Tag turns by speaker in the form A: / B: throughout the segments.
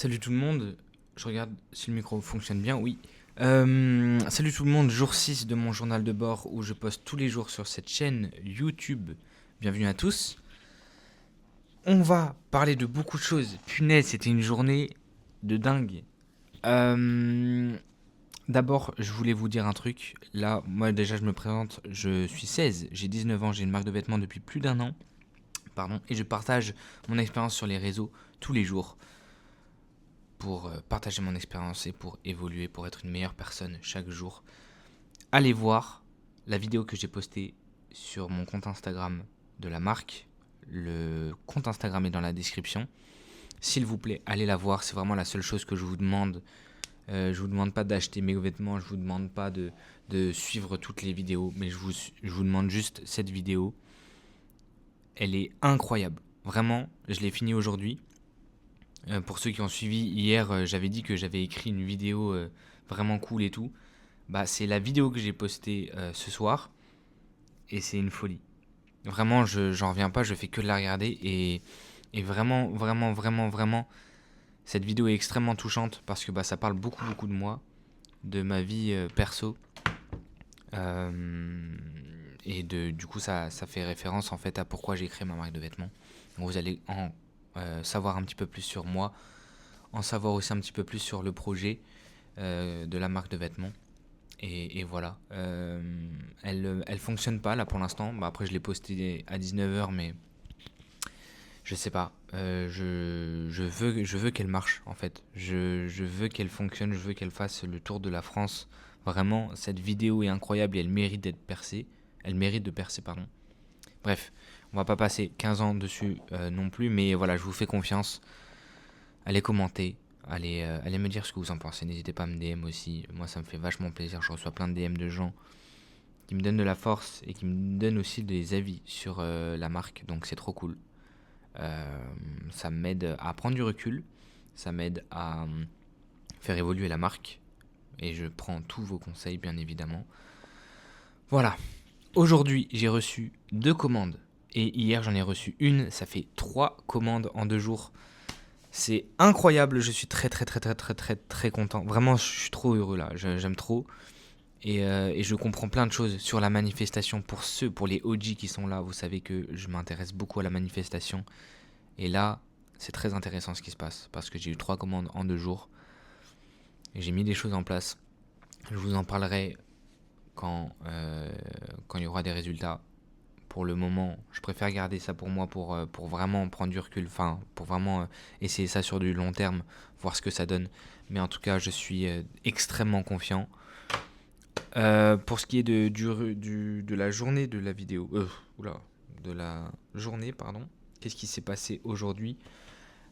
A: Salut tout le monde, je regarde si le micro fonctionne bien, oui. Salut tout le monde, jour 6 de mon journal de bord où je poste tous les jours sur cette chaîne YouTube. Bienvenue à tous. On va parler de beaucoup de choses. Punaise, c'était une journée de dingue. Euh, D'abord, je voulais vous dire un truc. Là, moi déjà je me présente, je suis 16, j'ai 19 ans, j'ai une marque de vêtements depuis plus d'un an. Pardon, et je partage mon expérience sur les réseaux tous les jours, pour partager mon expérience et pour évoluer, pour être une meilleure personne chaque jour. Allez voir la vidéo que j'ai postée sur mon compte Instagram de la marque. Le compte Instagram est dans la description. S'il vous plaît, allez la voir. C'est vraiment la seule chose que je vous demande. Je vous demande pas d'acheter mes vêtements. Je vous demande pas de suivre toutes les vidéos. Mais je vous demande juste cette vidéo. Elle est incroyable. Vraiment, je l'ai finie aujourd'hui. Pour ceux qui ont suivi hier, j'avais dit que j'avais écrit une vidéo vraiment cool et tout. Bah, c'est la vidéo que j'ai postée ce soir et c'est une folie. Vraiment, j'en reviens pas, je fais que de la regarder et vraiment, vraiment, vraiment, vraiment, cette vidéo est extrêmement touchante parce que bah, ça parle beaucoup, beaucoup de moi, de ma vie perso. Euh, du coup, ça fait référence en fait à pourquoi j'ai créé ma marque de vêtements. Donc, vous allez en savoir un petit peu plus sur moi, en savoir aussi un petit peu plus sur le projet de la marque de vêtements. Et voilà. Elle fonctionne pas là pour l'instant. Bah, après, je l'ai posté à 19 h, mais je sais pas. Je veux qu'elle marche en fait. Je veux qu'elle fonctionne. Je veux qu'elle fasse le tour de la France. Vraiment, cette vidéo est incroyable et elle mérite d'être percée. Elle mérite de percer, pardon. Bref, on va pas passer 15 ans dessus non plus, mais voilà, je vous fais confiance. Allez commenter, allez me dire ce que vous en pensez. N'hésitez pas à me DM aussi. Moi, ça me fait vachement plaisir. Je reçois plein de DM de gens qui me donnent de la force et qui me donnent aussi des avis sur la marque. Donc, c'est trop cool. Ça m'aide à prendre du recul. Ça m'aide à faire évoluer la marque. Et je prends tous vos conseils, bien évidemment. Voilà. Aujourd'hui, j'ai reçu 2 commandes. Et hier, j'en ai reçu une. Ça fait 3 commandes en 2 jours. C'est incroyable, je suis très très très très très très très content. Vraiment, je suis trop heureux là, j'aime trop. Et je comprends plein de choses sur la manifestation. Pour les OG qui sont là, vous savez que je m'intéresse beaucoup à la manifestation. Et là, c'est très intéressant ce qui se passe. Parce que j'ai eu 3 commandes en 2 jours. Et j'ai mis des choses en place. Je vous en parlerai quand il y aura des résultats. Pour le moment, je préfère garder ça pour moi pour vraiment prendre du recul, enfin pour vraiment essayer ça sur du long terme, voir ce que ça donne. Mais en tout cas, je suis extrêmement confiant. Pour ce qui est de la journée de la vidéo, oula, de la journée, pardon, qu'est-ce qui s'est passé aujourd'hui?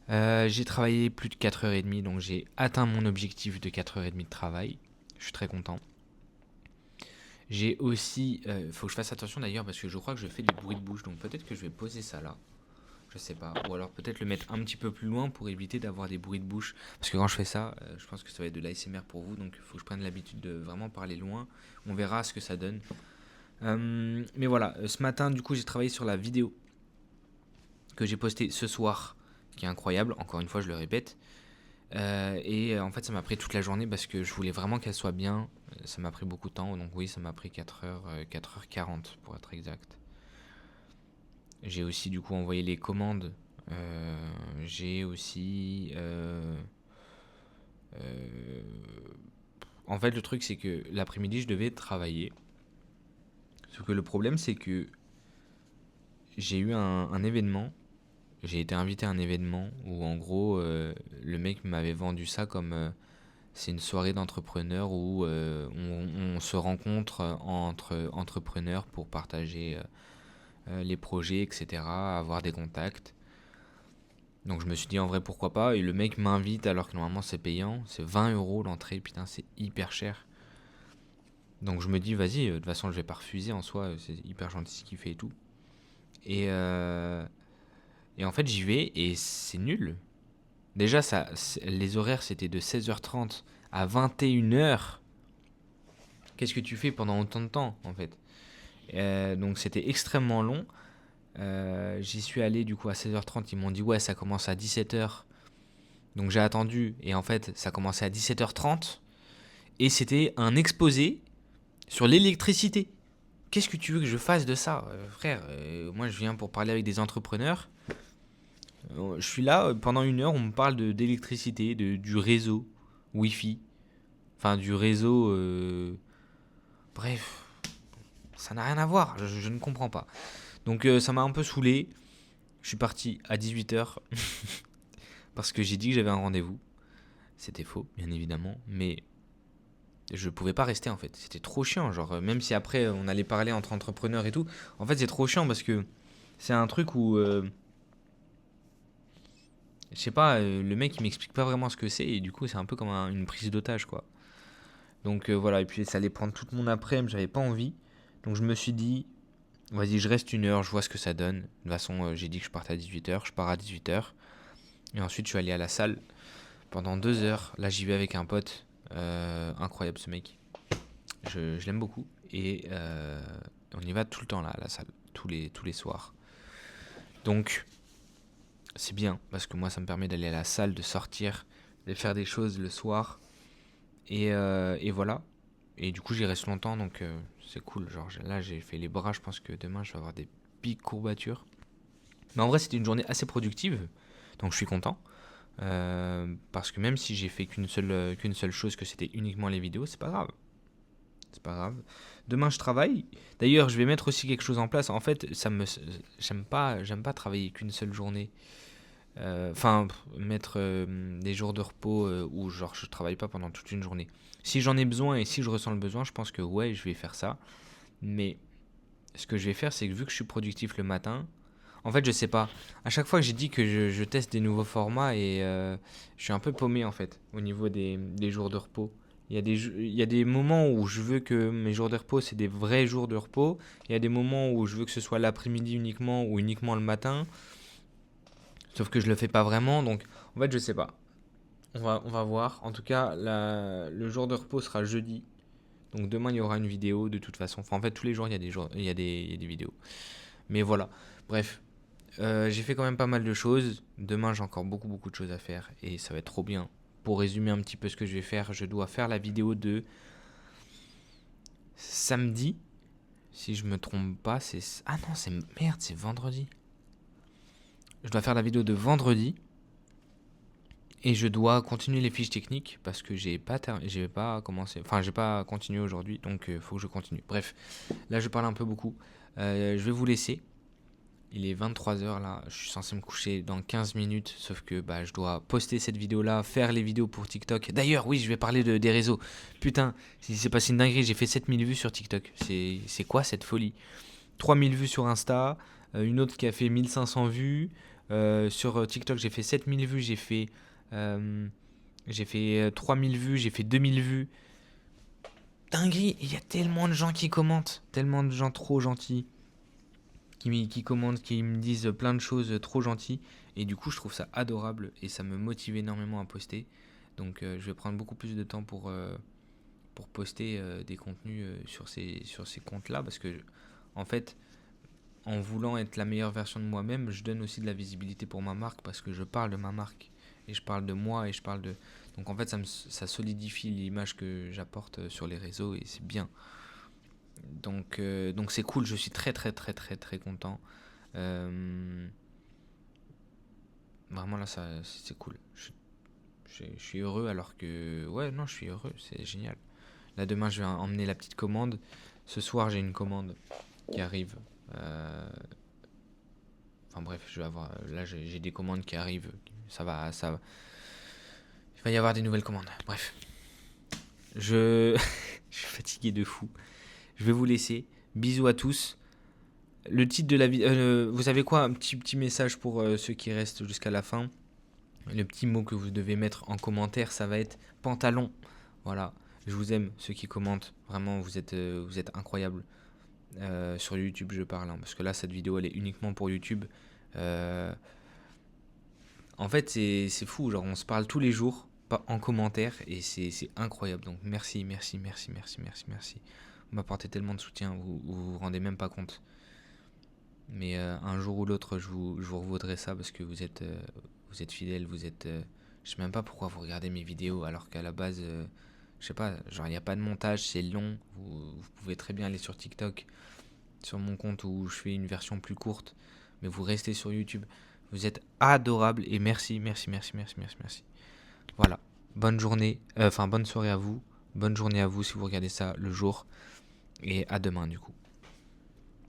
A: J'ai travaillé plus de 4h30, donc j'ai atteint mon objectif de 4h30 de travail. Je suis très content. J'ai aussi, faut que je fasse attention d'ailleurs parce que je crois que je fais du bruit de bouche, donc peut-être que je vais poser ça là. Je sais pas. Ou alors peut-être le mettre un petit peu plus loin pour éviter d'avoir des bruits de bouche. Parce que quand je fais ça, je pense que ça va être de l'ASMR pour vous. Donc il faut que je prenne l'habitude de vraiment parler loin. On verra ce que ça donne. Mais voilà, ce matin, du coup, j'ai travaillé sur la vidéo que j'ai postée ce soir, qui est incroyable. Encore une fois, je le répète. En fait, ça m'a pris toute la journée parce que je voulais vraiment qu'elle soit bien. Ça m'a pris beaucoup de temps. Donc oui, ça m'a pris 4h40 pour être exact. J'ai aussi du coup envoyé les commandes. J'ai aussi... En fait, le truc, c'est que l'après-midi, je devais travailler. Sauf que le problème, c'est que j'ai eu un événement. J'ai été invité à un événement où, en gros, le mec m'avait vendu ça comme... c'est une soirée d'entrepreneurs où on se rencontre entre entrepreneurs pour partager les projets, etc., avoir des contacts. Donc je me suis dit en vrai pourquoi pas. Et le mec m'invite alors que normalement c'est payant. C'est 20 € l'entrée, putain c'est hyper cher. Donc je me dis vas-y, de toute façon je vais pas refuser en soi, c'est hyper gentil ce qu'il fait et tout. Et, euh, et en fait j'y vais et c'est nul. Déjà les horaires c'était de 16h30 à 21h. Qu'est-ce que tu fais pendant autant de temps en fait? Donc c'était extrêmement long. J'y suis allé du coup à 16h30, ils m'ont dit ouais ça commence à 17h. Donc j'ai attendu et en fait ça commençait à 17h30 et c'était un exposé sur l'électricité. Qu'est-ce que tu veux que je fasse de ça, frère? Moi je viens pour parler avec des entrepreneurs. Je suis là, pendant 1 heure on me parle d'électricité, du réseau Wi-Fi, enfin du réseau... bref, ça n'a rien à voir, je ne comprends pas. Donc ça m'a un peu saoulé. Je suis parti à 18h parce que j'ai dit que j'avais un rendez-vous. C'était faux, bien évidemment, mais je pouvais pas rester en fait. C'était trop chiant, genre même si après on allait parler entre entrepreneurs et tout. En fait, c'est trop chiant parce que c'est un truc où je sais pas, le mec il m'explique pas vraiment ce que c'est et du coup c'est un peu comme une prise d'otage quoi. Donc voilà, et puis ça allait prendre toute mon après-midi, j'avais pas envie. Donc je me suis dit, vas-y, je reste 1 heure, je vois ce que ça donne. De toute façon, j'ai dit que je partais à 18h, je pars à 18h. Et ensuite, je suis allé à la salle pendant 2 heures. Là, j'y vais avec un pote. Incroyable ce mec. Je l'aime beaucoup. Et on y va tout le temps là, à la salle, tous les soirs. Donc, c'est bien, parce que moi, ça me permet d'aller à la salle, de sortir, de faire des choses le soir. Et voilà. Et du coup, j'y reste longtemps, donc c'est cool. Genre, là, j'ai fait les bras, je pense que demain, je vais avoir des pics courbatures. Mais en vrai, c'était une journée assez productive, donc je suis content. Parce que même si j'ai fait qu'une seule chose, que c'était uniquement les vidéos, c'est pas grave. C'est pas grave. Demain, je travaille. D'ailleurs, je vais mettre aussi quelque chose en place. En fait, j'aime pas travailler qu'une seule journée. Enfin, mettre des jours de repos où genre je travaille pas pendant toute une journée. Si j'en ai besoin et si je ressens le besoin, je pense que ouais, je vais faire ça. Mais ce que je vais faire, c'est que vu que je suis productif le matin, en fait, je sais pas. À chaque fois que j'ai dit que je teste des nouveaux formats et je suis un peu paumé en fait au niveau des jours de repos. Il y a des moments où je veux que mes jours de repos, c'est des vrais jours de repos. Il y a des moments où je veux que ce soit l'après-midi uniquement ou uniquement le matin. Sauf que je le fais pas vraiment, donc en fait, je sais pas. On va voir. En tout cas, le jour de repos sera jeudi. Donc demain, il y aura une vidéo de toute façon. Enfin, en fait, tous les jours, il y a des vidéos. Mais voilà. Bref, j'ai fait quand même pas mal de choses. Demain, j'ai encore beaucoup, beaucoup de choses à faire. Et ça va être trop bien. Pour résumer un petit peu ce que je vais faire, je dois faire la vidéo de samedi. Si je me trompe pas, c'est... Ah non, c'est... Merde, c'est vendredi. Je dois faire la vidéo de vendredi. Et je dois continuer les fiches techniques parce que j'ai pas commencé, enfin j'ai pas continué aujourd'hui, donc il faut que je continue. Bref, là je parle un peu beaucoup. Je vais vous laisser. Il est 23h là, je suis censé me coucher dans 15 minutes, sauf que bah, je dois poster cette vidéo là, faire les vidéos pour TikTok. D'ailleurs, oui, je vais parler des réseaux. Putain, il s'est passé une dinguerie, j'ai fait 7000 vues sur TikTok. C'est quoi cette folie? 3000 vues sur Insta, une autre qui a fait 1500 vues. Sur TikTok, j'ai fait 7000 vues, j'ai fait 3000 vues, j'ai fait 2000 vues. Dinguerie, il y a tellement de gens qui commentent, tellement de gens trop gentils qui commentent, qui me disent plein de choses trop gentilles. Et du coup, je trouve ça adorable et ça me motive énormément à poster. Donc, je vais prendre beaucoup plus de temps pour poster des contenus sur ces comptes-là parce que, en fait, en voulant être la meilleure version de moi-même, je donne aussi de la visibilité pour ma marque parce que je parle de ma marque et je parle de moi et je parle de... Donc en fait, ça solidifie l'image que j'apporte sur les réseaux et c'est bien. Donc c'est cool, je suis très très très très très content. Euh, Vraiment là, c'est cool. Je suis heureux alors que... Ouais, non, je suis heureux, c'est génial. Là, demain, je vais emmener la petite commande. Ce soir, j'ai une commande qui arrive. Euh, Enfin bref, je vais avoir... Là, j'ai des commandes qui arrivent. Ça va. Il va y avoir des nouvelles commandes. Bref, je... je suis fatigué de fou. Je vais vous laisser. Bisous à tous. Le titre de la vidéo... vous savez quoi? Un petit message pour ceux qui restent jusqu'à la fin. Le petit mot que vous devez mettre en commentaire, ça va être pantalon. Voilà. Je vous aime, ceux qui commentent. Vraiment, vous êtes incroyables. Sur YouTube, je parle. Hein, parce que là, cette vidéo, elle est uniquement pour YouTube. Euh, En fait, c'est fou. Genre, on se parle tous les jours en commentaire et c'est incroyable. Donc, merci, merci, merci, merci, merci, merci. Vous m'apportez tellement de soutien, vous rendez même pas compte. Mais un jour ou l'autre, je vous revaudrai ça parce que vous êtes fidèles, je Je sais même pas pourquoi vous regardez mes vidéos alors qu'à la base, je sais pas, genre il n'y a pas de montage, c'est long. Vous pouvez très bien aller sur TikTok, sur mon compte où je fais une version plus courte, mais vous restez sur YouTube. Vous êtes adorables et merci, merci, merci, merci, merci, merci. Voilà. Bonne journée, bonne soirée à vous. Bonne journée à vous si vous regardez ça le jour. Et à demain du coup.